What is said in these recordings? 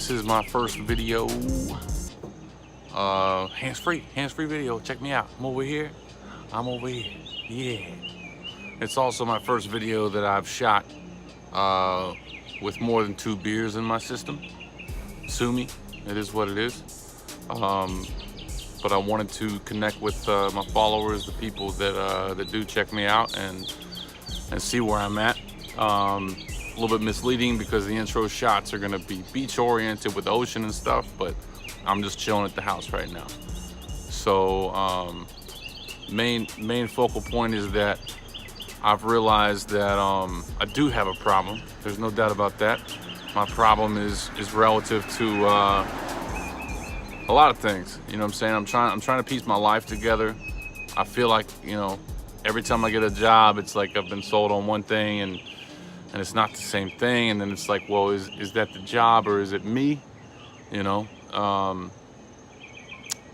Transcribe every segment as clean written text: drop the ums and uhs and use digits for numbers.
This is my first video, hands-free video. Check me out. I'm over here. Yeah. It's also my first video that I've shot with more than 2 beers in my system. Sue me, it is what it is. But I wanted to connect with my followers, the people that do check me out, and see where I'm at. A little bit misleading because the intro shots are gonna be beach oriented with the ocean and stuff, but I'm just chilling at the house right now. So main focal point is that I've realized that I do have a problem. There's no doubt about that. My problem is relative to a lot of things. You know what I'm saying? I'm trying to piece my life together. I feel like, you know, every time I get a job, it's like I've been sold on one thing and it's not the same thing. And then it's like, well, is that the job or is it me? You know.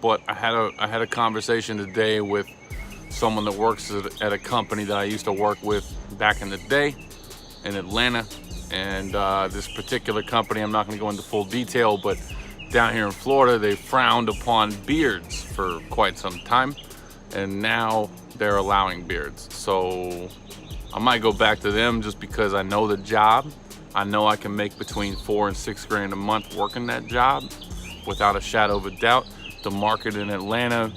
But I had a conversation today with someone that works at a company that I used to work with back in the day in Atlanta. And this particular company, I'm not going to go into full detail, but down here in Florida, they frowned upon beards for quite some time. And now they're allowing beards. So I might go back to them just because I know the job. I know I can make between $4 and $6 grand a month working that job without a shadow of a doubt. The market in Atlanta,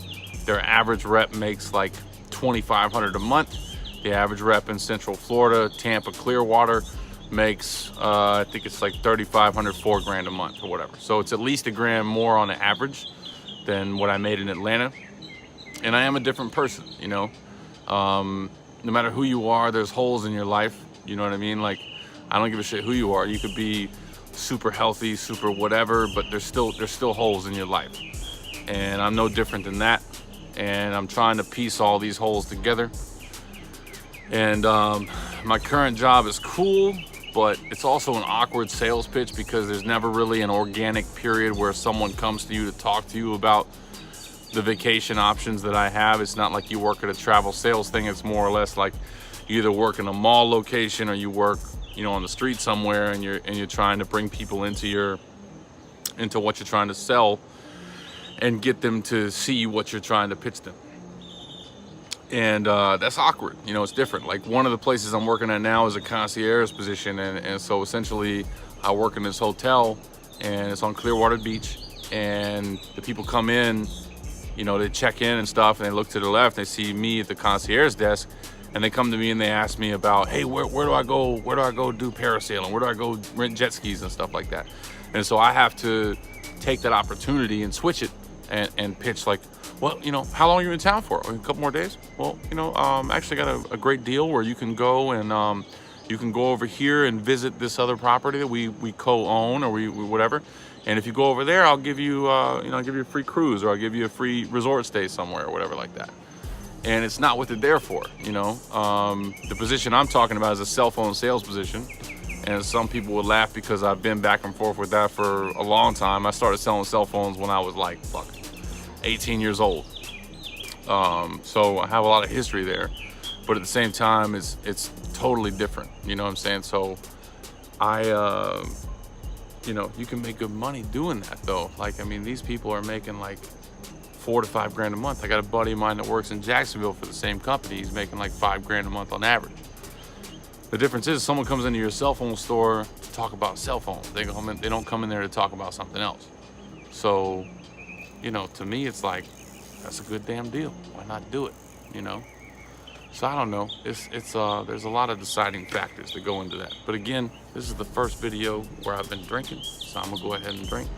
their average rep makes like $2,500 a month. The average rep in Central Florida, Tampa, Clearwater makes, I think it's like $3,500, $4 grand a month or whatever. So it's at least $1 grand more on the average than what I made in Atlanta. And I am a different person, you know. No matter who you are, there's holes in your life. You know what I mean? Like, I don't give a shit who you are. You could be super healthy, super whatever, but there's still holes in your life. And I'm no different than that. And I'm trying to piece all these holes together. And my current job is cool, but it's also an awkward sales pitch because there's never really an organic period where someone comes to you to talk to you about the vacation options that I have. It's not like you work at a travel sales thing. It's more or less like you either work in a mall location or you work, you know, on the street somewhere, and you're trying to bring people into what you're trying to sell and get them to see what you're trying to pitch them. And that's awkward, you know. It's different. Like, one of the places I'm working at now is a concierge position, and so essentially I work in this hotel, and it's on Clearwater Beach, and the people come in, you know, they check in and stuff, and they look to the left, they see me at the concierge desk, and they come to me and they ask me about, hey, where do I go do parasailing? Where do I go rent jet skis and stuff like that? And so I have to take that opportunity and switch it and pitch like, well, you know, how long are you in town for? A couple more days? Well, you know, actually got a great deal where you can go and you can go over here and visit this other property that we co-own, or we whatever. And if you go over there, I'll give you, you know, I'll give you a free cruise, or I'll give you a free resort stay somewhere or whatever like that. And it's not what they're there for, you know. The position I'm talking about is a cell phone sales position. And some people would laugh because I've been back and forth with that for a long time. I started selling cell phones when I was like, 18 years old. So I have a lot of history there. But at the same time, it's totally different. You know what I'm saying? So you know, you can make good money doing that though. Like, I mean, these people are making like $4 to $5 grand a month. I got a buddy of mine that works in Jacksonville for the same company. He's making like $5 grand a month on average. The difference is someone comes into your cell phone store to talk about cell phones. They don't come in there to talk about something else. So, you know, to me, it's like, that's a good damn deal. Why not do it, you know? So I don't know. There's a lot of deciding factors that go into that. But again, this is the first video where I've been drinking, so I'm gonna go ahead and drink.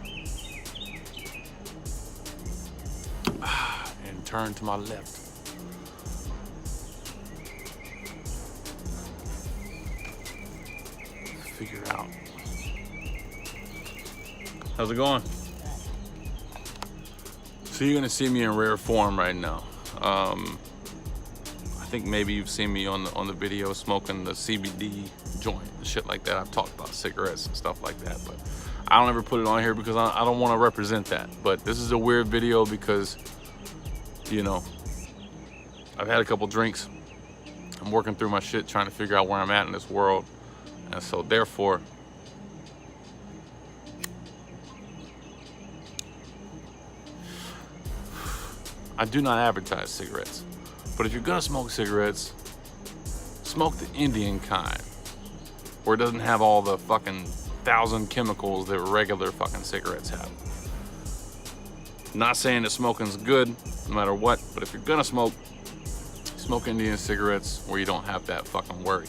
And turn to my left. Figure out. How's it going? So you're gonna see me in rare form right now. I think maybe you've seen me on the video smoking the CBD joint and shit like that. I've talked about cigarettes and stuff like that, but I don't ever put it on here because I don't want to represent that. But this is a weird video because, you know, I've had a couple drinks. I'm working through my shit, trying to figure out where I'm at in this world. And so therefore, I do not advertise cigarettes. But if you're gonna smoke cigarettes, smoke the Indian kind, where it doesn't have all the fucking 1,000 chemicals that regular fucking cigarettes have. Not saying that smoking's good, no matter what, but if you're gonna smoke Indian cigarettes where you don't have that fucking worry.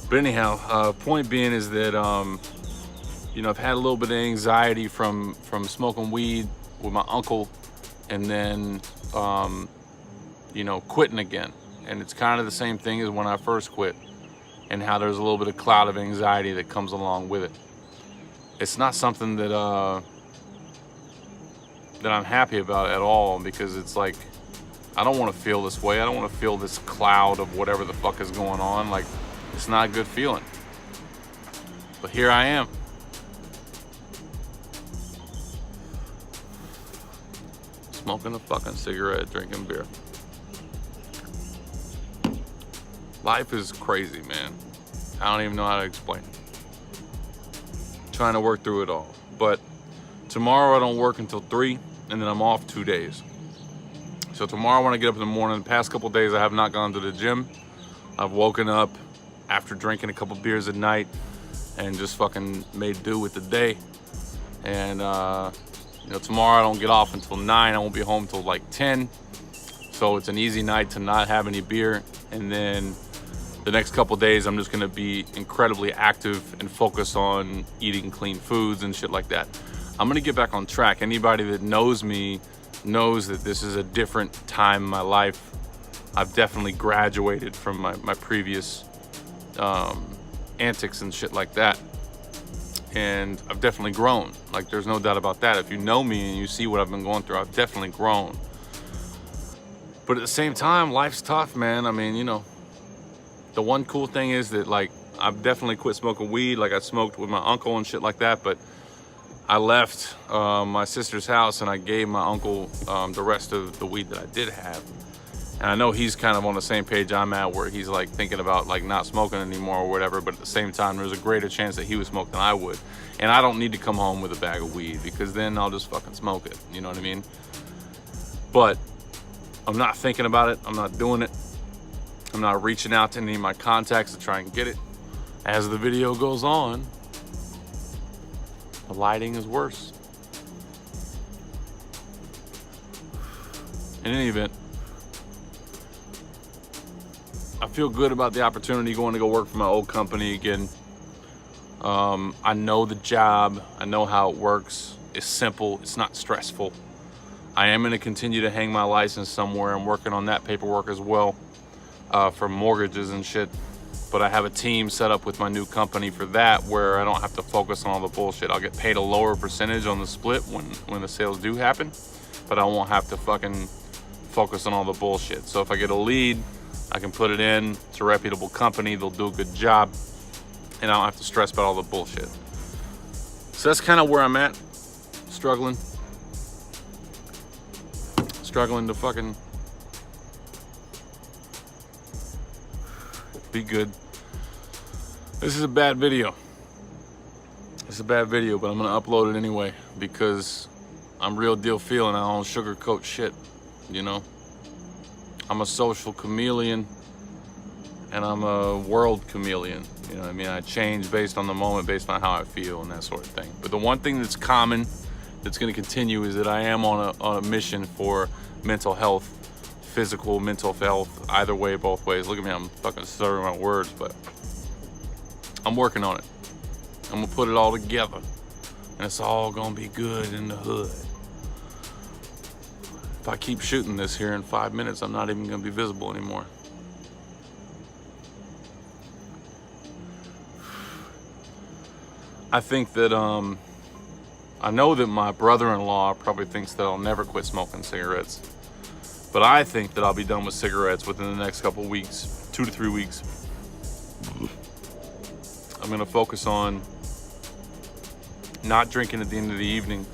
But anyhow, point being is that, you know, I've had a little bit of anxiety from smoking weed with my uncle, and then, you know, quitting again. And it's kind of the same thing as when I first quit, and how there's a little bit of cloud of anxiety that comes along with it. It's not something that I'm happy about at all, because it's like, I don't want to feel this way. I don't want to feel this cloud of whatever the fuck is going on. Like, it's not a good feeling. But here I am. Smoking a fucking cigarette, drinking beer. Life is crazy, man. I don't even know how to explain it. Trying to work through it all. But tomorrow I don't work until 3, and then I'm off 2 days. So tomorrow when I get up in the morning, the past couple days I have not gone to the gym. I've woken up after drinking a couple beers at night and just fucking made do with the day. And you know, tomorrow I don't get off until 9. I won't be home till like 10. So it's an easy night to not have any beer. And then the next couple days I'm just gonna be incredibly active and focus on eating clean foods and shit like that. I'm gonna get back on track. Anybody that knows me knows that this is a different time in my life. I've definitely graduated from my previous antics and shit like that. And I've definitely grown. Like, there's no doubt about that. If you know me and you see what I've been going through, I've definitely grown. But at the same time, life's tough, man. I mean, you know, the one cool thing is that, like, I've definitely quit smoking weed. Like, I smoked with my uncle and shit like that, but I left my sister's house and I gave my uncle the rest of the weed that I did have. And I know he's kind of on the same page I'm at, where he's like thinking about like not smoking anymore or whatever, but at the same time, there's a greater chance that he would smoke than I would. And I don't need to come home with a bag of weed, because then I'll just fucking smoke it, you know what I mean? But I'm not thinking about it, I'm not doing it. I'm not reaching out to any of my contacts to try and get it. As the video goes on, the lighting is worse. In any event, I feel good about the opportunity going to go work for my old company again. I know the job, I know how it works. It's simple, it's not stressful. I am gonna continue to hang my license somewhere. I'm working on that paperwork as well, for mortgages and shit. But I have a team set up with my new company for that, where I don't have to focus on all the bullshit. I'll get paid a lower percentage on the split when the sales do happen, but I won't have to fucking focus on all the bullshit. So if I get a lead, I can put it in. It's a reputable company, they'll do a good job, and I don't have to stress about all the bullshit. So that's kind of where I'm at. Struggling to fucking be good. This is a bad video. It's a bad video, but I'm gonna upload it anyway, because I'm real deal feeling. I don't sugarcoat shit, you know? I'm a social chameleon, and I'm a world chameleon. You know what I mean? I change based on the moment, based on how I feel and that sort of thing. But the one thing that's common, that's gonna continue, is that I am on a mission for mental health, physical, mental health, either way, both ways. Look at me, I'm fucking stuttering my words, but I'm working on it. I'm gonna put it all together, and it's all gonna be good in the hood. If I keep shooting this here in 5 minutes, I'm not even gonna be visible anymore. I think that, I know that my brother-in-law probably thinks that I'll never quit smoking cigarettes. But I think that I'll be done with cigarettes within the next couple weeks, 2 to 3 weeks. I'm gonna focus on not drinking at the end of the evening.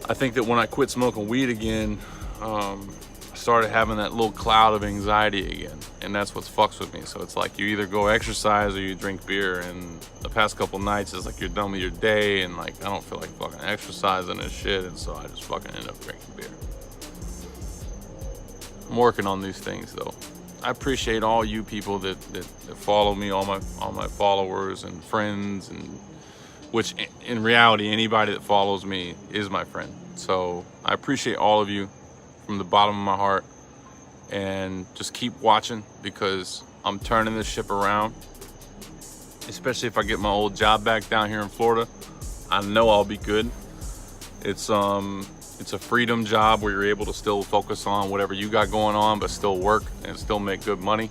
I think that when I quit smoking weed again, I started having that little cloud of anxiety again. And that's what fucks with me. So it's like you either go exercise or you drink beer. And the past couple nights, it's like you're done with your day, and like I don't feel like fucking exercising and shit. And so I just fucking end up drinking beer. I'm working on these things though. I appreciate all you people that follow me, all my followers and friends, and which in reality, anybody that follows me is my friend. So I appreciate all of you from the bottom of my heart, and just keep watching, because I'm turning this ship around. Especially if I get my old job back down here in Florida, I know I'll be good. It's a freedom job where you're able to still focus on whatever you got going on, but still work and still make good money.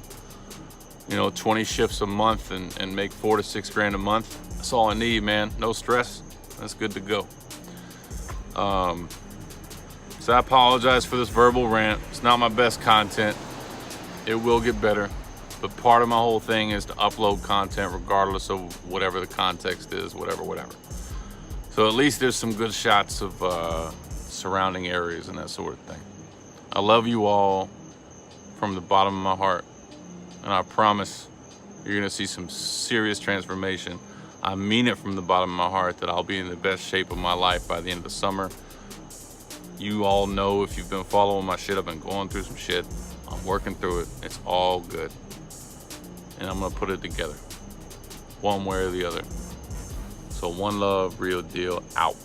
20 shifts a month and make 4 to 6 grand a month. That's all I need, man. No stress. That's good to go. So I apologize for this verbal rant. It's not my best content. It will get better. But part of my whole thing is to upload content regardless of whatever the context is, whatever. So at least there's some good shots of surrounding areas and that sort of thing. I love you all from the bottom of my heart. And I promise you're gonna see some serious transformation. I mean it from the bottom of my heart that I'll be in the best shape of my life by the end of the summer. You all know, if you've been following my shit, I've been going through some shit. I'm working through it. It's all good. And I'm gonna put it together, one way or the other. So one love, real deal, out.